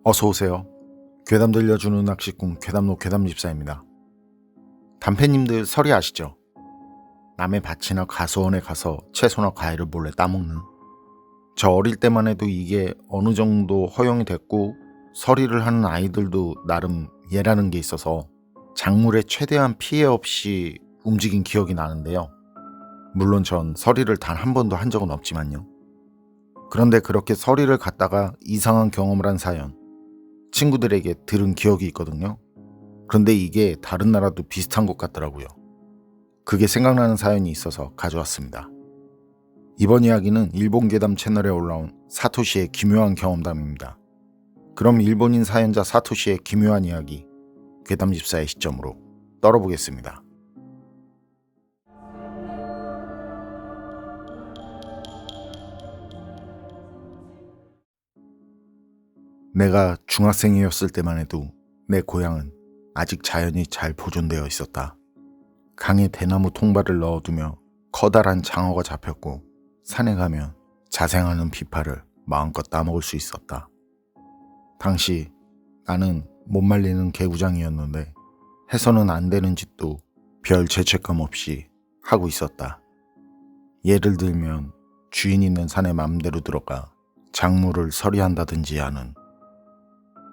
어서 오세요. 괴담 들려주는 낚시꾼 괴담로 괴담집사입니다. 담패님들 설이 아시죠? 남의 밭이나 가수원에 가서 채소나 과일을 몰래 따먹는. 저 어릴 때만 해도 이게 어느 정도 허용이 됐고 서리를 하는 아이들도 나름 예라는 게 있어서 작물에 최대한 피해 없이 움직인 기억이 나는데요. 물론 전 서리를 단 한 번도 한 적은 없지만요. 그런데 그렇게 서리를 갔다가 이상한 경험을 한 사연 친구들에게 들은 기억이 있거든요. 그런데 이게 다른 나라도 비슷한 것 같더라고요. 그게 생각나는 사연이 있어서 가져왔습니다. 이번 이야기는 일본 괴담 채널에 올라온 사토시의 기묘한 경험담입니다. 그럼 일본인 사연자 사토시의 기묘한 이야기, 괴담집사의 시점으로 떨어보겠습니다. 내가 중학생이었을 때만 해도 내 고향은 아직 자연이 잘 보존되어 있었다. 강에 대나무 통발을 넣어두며 커다란 장어가 잡혔고 산에 가면 자생하는 비파를 마음껏 따먹을 수 있었다. 당시 나는 못 말리는 개구장이었는데 해서는 안 되는 짓도 별 죄책감 없이 하고 있었다. 예를 들면 주인 있는 산에 맘대로 들어가 작물을 서리한다든지 하는.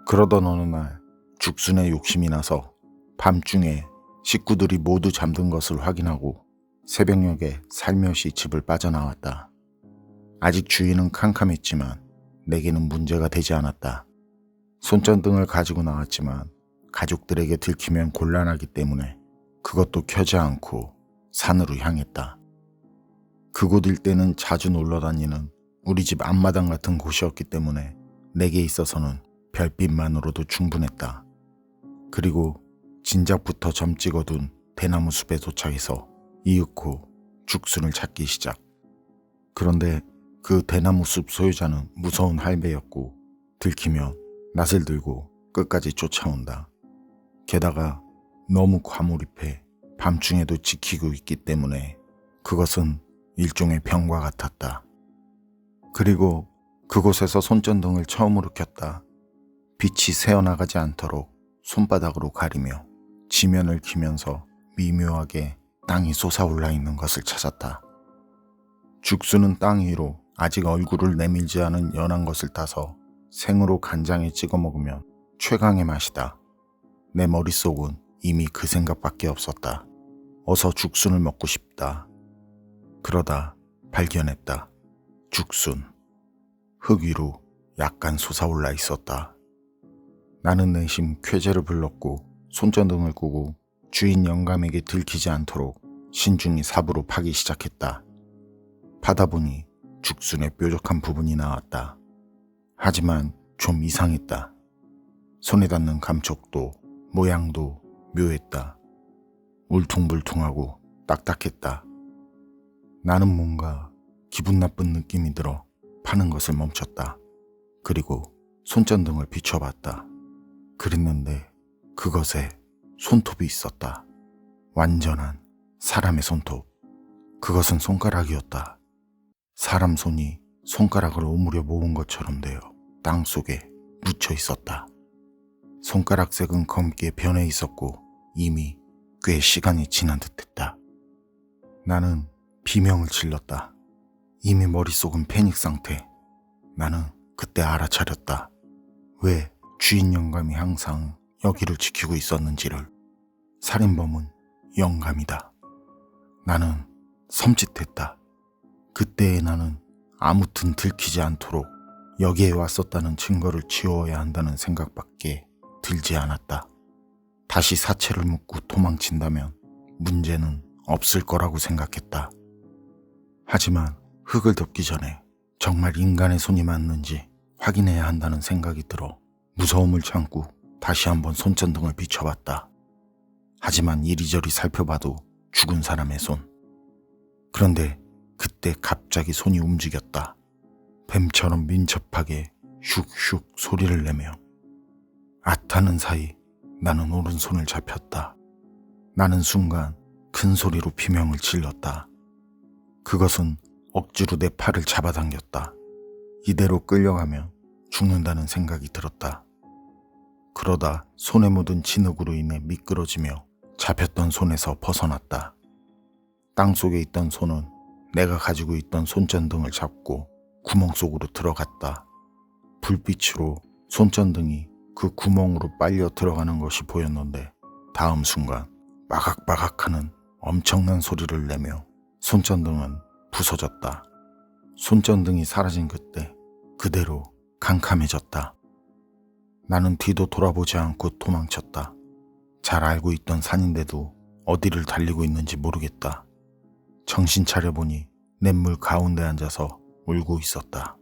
그러던 어느 날 죽순에 욕심이 나서 밤중에 식구들이 모두 잠든 것을 확인하고 새벽녘에 살며시 집을 빠져나왔다. 아직 주인은 캄캄했지만 내게는 문제가 되지 않았다. 손전등을 가지고 나왔지만 가족들에게 들키면 곤란하기 때문에 그것도 켜지 않고 산으로 향했다. 그곳 일대는 자주 놀러다니는 우리 집 앞마당 같은 곳이었기 때문에 내게 있어서는 별빛만으로도 충분했다. 그리고 진작부터 점 찍어둔 대나무 숲에 도착해서 이윽고 죽순을 찾기 시작. 그런데 그 대나무 숲 소유자는 무서운 할배였고 들키면 낫을 들고 끝까지 쫓아온다. 게다가 너무 과몰입해 밤중에도 지키고 있기 때문에 그것은 일종의 병과 같았다. 그리고 그곳에서 손전등을 처음으로 켰다. 빛이 새어나가지 않도록 손바닥으로 가리며 지면을 키면서 미묘하게 땅이 솟아올라 있는 것을 찾았다. 죽순은 땅 위로 아직 얼굴을 내밀지 않은 연한 것을 따서 생으로 간장에 찍어 먹으면 최강의 맛이다. 내 머릿속은 이미 그 생각밖에 없었다. 어서 죽순을 먹고 싶다. 그러다 발견했다. 죽순. 흙 위로 약간 솟아올라 있었다. 나는 내심 쾌재를 불렀고 손전등을 끄고 주인 영감에게 들키지 않도록 신중히 삽으로 파기 시작했다. 파다 보니 죽순의 뾰족한 부분이 나왔다. 하지만 좀 이상했다. 손에 닿는 감촉도 모양도 묘했다. 울퉁불퉁하고 딱딱했다. 나는 뭔가 기분 나쁜 느낌이 들어 파는 것을 멈췄다. 그리고 손전등을 비춰봤다. 그랬는데 그것에 손톱이 있었다. 완전한 사람의 손톱. 그것은 손가락이었다. 사람 손이 손가락을 오므려 모은 것처럼 되어 땅속에 묻혀 있었다. 손가락색은 검게 변해 있었고 이미 꽤 시간이 지난 듯했다. 나는 비명을 질렀다. 이미 머릿속은 패닉 상태. 나는 그때 알아차렸다. 왜 주인 영감이 항상 여기를 지키고 있었는지를. 살인범은 영감이다. 나는 섬찟했다. 그때의 나는 아무튼 들키지 않도록 여기에 왔었다는 증거를 지워야 한다는 생각밖에 들지 않았다. 다시 사체를 묻고 도망친다면 문제는 없을 거라고 생각했다. 하지만 흙을 덮기 전에 정말 인간의 손이 맞는지 확인해야 한다는 생각이 들어 무서움을 참고 다시 한번 손전등을 비춰봤다. 하지만 이리저리 살펴봐도 죽은 사람의 손. 그런데 그때 갑자기 손이 움직였다. 뱀처럼 민첩하게 슉슉 소리를 내며. 앗하는 사이 나는 오른손을 잡혔다. 나는 순간 큰 소리로 비명을 질렀다. 그것은 억지로 내 팔을 잡아당겼다. 이대로 끌려가면 죽는다는 생각이 들었다. 그러다 손에 묻은 진흙으로 인해 미끄러지며 잡혔던 손에서 벗어났다. 땅속에 있던 손은 내가 가지고 있던 손전등을 잡고 구멍 속으로 들어갔다. 불빛으로 손전등이 그 구멍으로 빨려 들어가는 것이 보였는데 다음 순간 마각마각하는 엄청난 소리를 내며 손전등은 부서졌다. 손전등이 사라진 그때 그대로 캄캄해졌다. 나는 뒤도 돌아보지 않고 도망쳤다. 잘 알고 있던 산인데도 어디를 달리고 있는지 모르겠다. 정신 차려보니 냇물 가운데 앉아서 울고 있었다.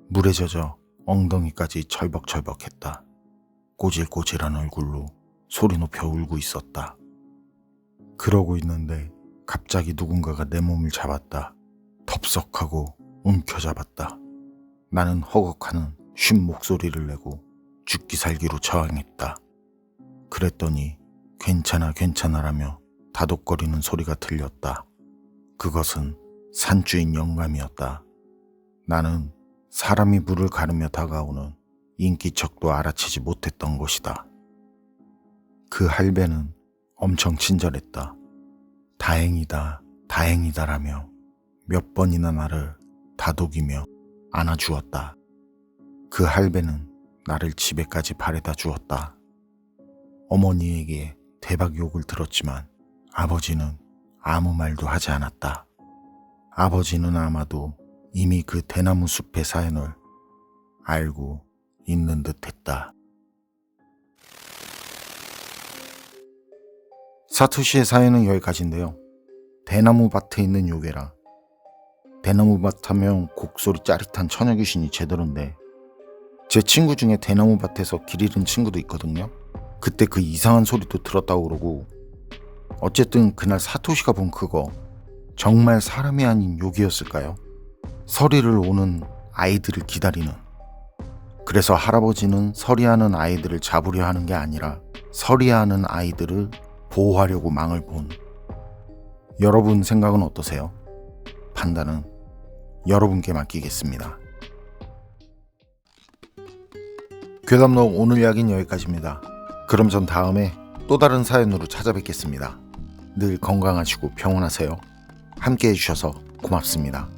물에 젖어 엉덩이까지 철벅철벅했다. 꼬질꼬질한 얼굴로 소리 높여 울고 있었다. 그러고 있는데 갑자기 누군가가 내 몸을 잡았다. 덥석하고 움켜잡았다. 나는 허걱하는 쉰 목소리를 내고 죽기 살기로 저항했다. 그랬더니 괜찮아 괜찮아라며 다독거리는 소리가 들렸다. 그것은 산주인 영감이었다. 나는 사람이 물을 가르며 다가오는 인기척도 알아채지 못했던 것이다. 그 할배는 엄청 친절했다. 다행이다, 다행이다라며 몇 번이나 나를 다독이며 안아주었다. 그 할배는 나를 집에까지 바래다 주었다. 어머니에게 대박 욕을 들었지만 아버지는 아무 말도 하지 않았다. 아버지는 아마도 이미 그 대나무 숲의 사연을 알고 있는 듯 했다. 사토시의 사연은 여기까지인데요. 대나무 밭에 있는 요괴라. 대나무 밭 하면 곡소리 짜릿한 처녀귀신이 제대로인데 제 친구 중에 대나무 밭에서 길 잃은 친구도 있거든요. 그때 그 이상한 소리도 들었다고 그러고 어쨌든 그날 사토시가 본 그거 정말 사람이 아닌 요괴였을까요? 서리를 오는 아이들을 기다리는, 그래서 할아버지는 서리하는 아이들을 잡으려 하는 게 아니라 서리하는 아이들을 보호하려고 망을 본. 여러분 생각은 어떠세요? 판단은 여러분께 맡기겠습니다. 괴담록 오늘 이야기는 여기까지입니다. 그럼 전 다음에 또 다른 사연으로 찾아뵙겠습니다. 늘 건강하시고 평온하세요. 함께 해주셔서 고맙습니다.